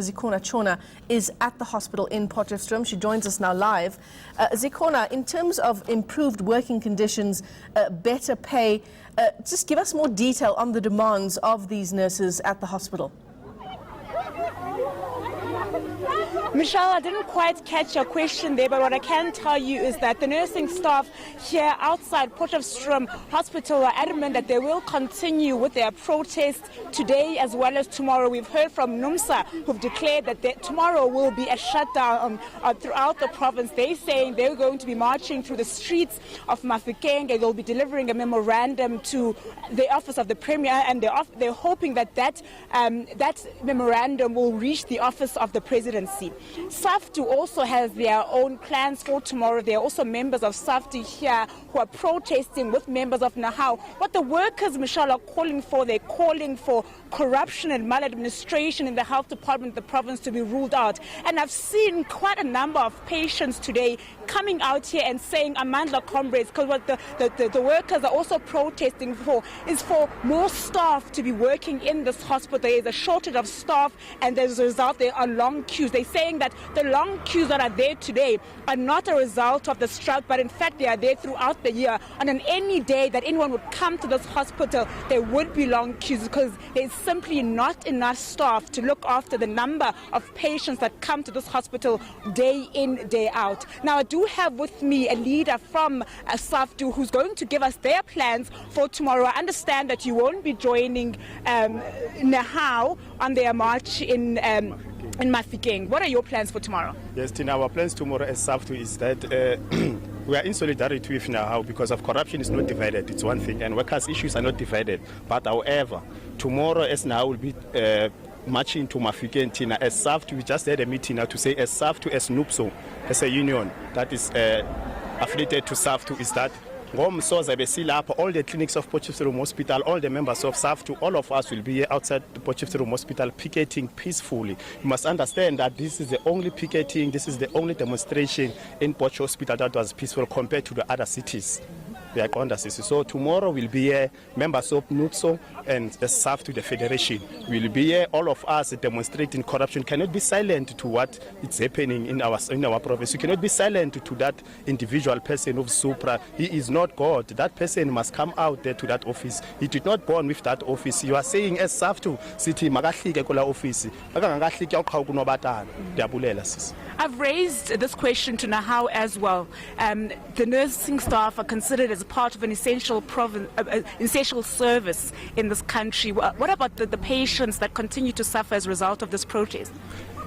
Zikhona Tshona is at the hospital in Potchefstroom. She joins us now live. Zikhona, in terms of improved working conditions, better pay, just give us more detail on the demands of these nurses at the hospital. Michelle, I didn't quite catch your question there, but what I can tell you is that the nursing staff here outside Potchefstroom Hospital are adamant that they will continue with their protest today as well as tomorrow. We've heard from NUMSA, who've declared that tomorrow will be a shutdown throughout the province. They're saying they're going to be marching through the streets of Mafikeng. They'll be delivering a memorandum to the office of the Premier, and they're hoping that that memorandum will reach the office of the presidency. SAFTU also has their own plans for tomorrow. There are also members of SAFTU here who are protesting with members of NAHAO. What the workers, Michelle, are calling for, they're calling for corruption and maladministration in the health department of the province to be ruled out. And I've seen quite a number of patients today coming out here and saying, Amandla comrades, because what the workers are also protesting for is for more staff to be working in this hospital. There is a shortage of staff, and as a result, there are long queues. They're saying that the long queues that are there today are not a result of the strike, but in fact they are there throughout the year. And on any day that anyone would come to this hospital, there would be long queues because there's simply not enough staff to look after the number of patients that come to this hospital day in, day out. Now, I do have with me a leader from SAFTU who's going to give us their plans for tomorrow. I understand that you won't be joining NAHAO on their march in Mafikeng. What are your plans for tomorrow? Yes, Tina, our plans tomorrow as SAFTU is that we are in solidarity with NAHAO because of corruption is not divided. It's one thing, and workers' issues are not divided. But however, tomorrow as NAHAO will be marching to Mafikeng, Tina, as SAFTU, we just had a meeting now to say as SAFTU, as NUPSO, as a union that is affiliated to SAFTU, is that all the clinics of Potchefstroom Hospital, all the members of SAFTU, all of us will be here outside the Potchefstroom Hospital picketing peacefully. You must understand that this is the only picketing, this is the only demonstration in Potch Hospital that was peaceful compared to the other cities. So tomorrow we'll be here, members of NUPSO and the SAFTU, the federation. We'll be here, all of us demonstrating corruption. Cannot be silent to what is happening in our province. You cannot be silent to that individual person of Supra. He is not God. That person must come out there to that office. He did not born with that office. You are saying as SAFTU, city magahlike kola office. I've raised this question to NAHAO as well. The nursing staff are considered as part of an essential service in this country. What about the patients that continue to suffer as a result of this protest?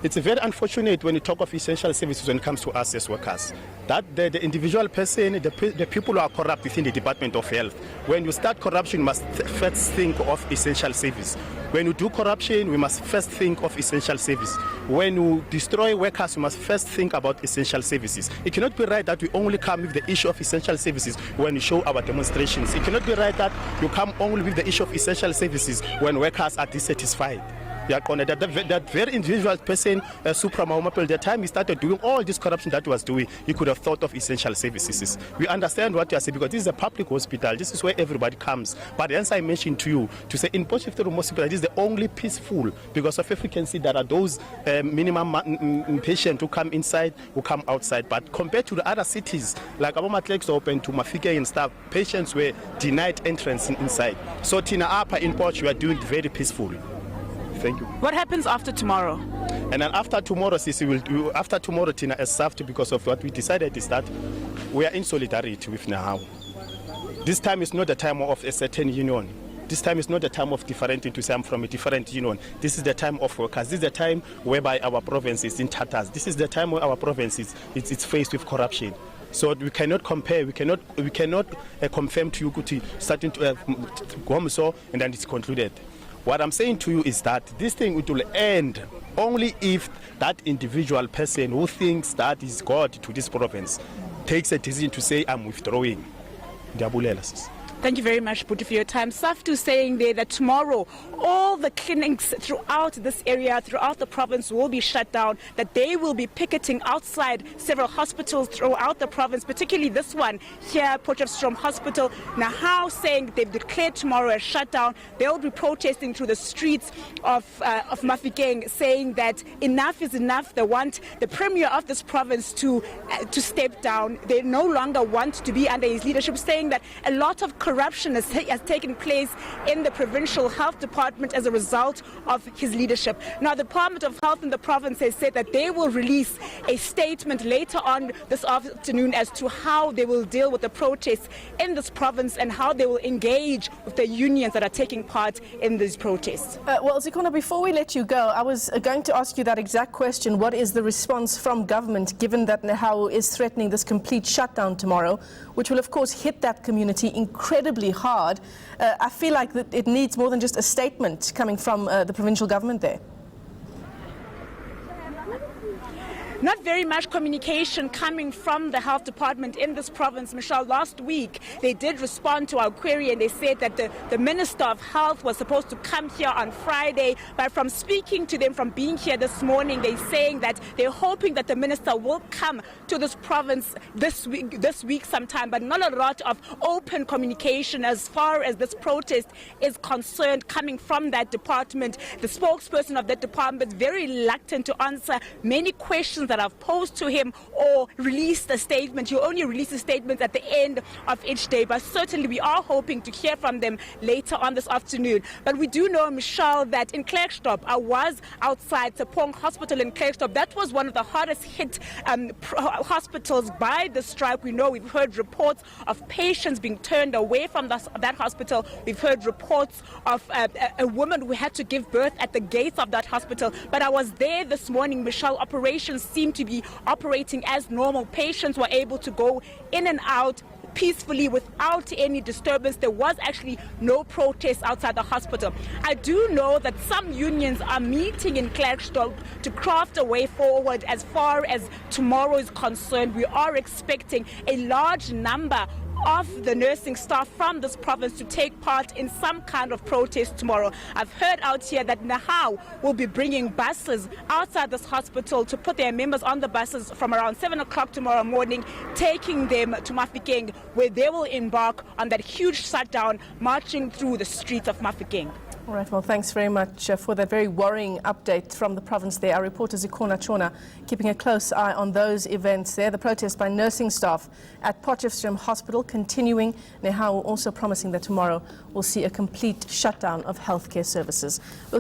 It's very unfortunate when you talk of essential services when it comes to us as workers, that the individual person, the people who are corrupt within the Department of Health. When you start corruption, you must first think of essential service. When you do corruption, we must first think of essential service. When you destroy workers, we must first think about essential services. It cannot be right that we only come with the issue of essential services when you show our demonstrations. It cannot be right that you come only with the issue of essential services when workers are dissatisfied. That very individual person, Supra Mahumapel, the time he started doing all this corruption that he was doing, he could have thought of essential services. We understand what you are saying because this is a public hospital. This is where everybody comes. But as I mentioned to you, to say in Potchefstroom Hospital, this is the only peaceful because of efficiency. There are those minimum patients who come inside, who come outside. But compared to the other cities, like Abomatlex open to Mafikeng and stuff, patients were denied entrance inside. So Tina Apa in Potch, we are doing very peaceful. Thank you. What happens after tomorrow? And then after tomorrow, Sisi will do. After tomorrow, Tina, as SAFTU, because of what we decided is that we are in solidarity with NAHAO. This time is not the time of a certain union. This time is not the time of differentiating to say I'm from a different union. This is the time of workers. This is the time whereby our province is in tatters. This is the time where our province is it's faced with corruption. So we cannot compare. We cannot confirm to you Kuti starting to go so and then it's concluded. What I'm saying to you is that this thing will end only if that individual person who thinks that is God to this province takes a decision to say, I'm withdrawing. Thank you very much, Buti, for your time. Saftu saying there that tomorrow all the clinics throughout this area, throughout the province, will be shut down, that they will be picketing outside several hospitals throughout the province, particularly this one here, Potchefstroom Hospital. Now, saying they've declared tomorrow a shutdown. They'll be protesting through the streets of Mafikeng, saying that enough is enough. They want the premier of this province to step down. They no longer want to be under his leadership, saying that a lot of corruption has taken place in the provincial health department as a result of his leadership. Now, the Department of Health in the province has said that they will release a statement later on this afternoon as to how they will deal with the protests in this province and how they will engage with the unions that are taking part in these protests. Well, Zikhona, before we let you go, I was going to ask you that exact question. What is the response from government, given that Nehau is threatening this complete shutdown tomorrow, which will, of course, hit that community incredibly hard? I feel like that it needs more than just a statement coming from the provincial government there. Not very much communication coming from the health department in this province. Michelle, last week they did respond to our query and they said that the Minister of Health was supposed to come here on Friday, but from speaking to them, from being here this morning, they're saying that they're hoping that the minister will come to this province this week sometime, but not a lot of open communication as far as this protest is concerned coming from that department. The spokesperson of that department is very reluctant to answer many questions that I've posed to him or released a statement. You only release a statement at the end of each day, but certainly we are hoping to hear from them later on this afternoon. But we do know, Michelle, that in Klerksdorp, I was outside Zikhona Hospital in Klerksdorp. That was one of the hardest hit hospitals by the strike. We know, we've heard reports of patients being turned away from that hospital. We've heard reports of a woman who had to give birth at the gates of that hospital. But I was there this morning, Michelle. Operations seem to be operating as normal. Patients were able to go in and out peacefully without any disturbance. There was actually no protest outside the hospital. I do know that some unions are meeting in Klerksdorp to craft a way forward as far as tomorrow is concerned. We are expecting a large number of the nursing staff from this province to take part in some kind of protest tomorrow. I've heard out here that Nehau will be bringing buses outside this hospital to put their members on the buses from around 7 o'clock tomorrow morning, taking them to Mafikeng, where they will embark on that huge shutdown, marching through the streets of Mafikeng. All right, well, thanks very much for that very worrying update from the province there. Our reporter Zikhona Tshona keeping a close eye on those events there. The protest by nursing staff at Potchefstroom Hospital continuing. Nehau also promising that tomorrow we'll see a complete shutdown of healthcare services.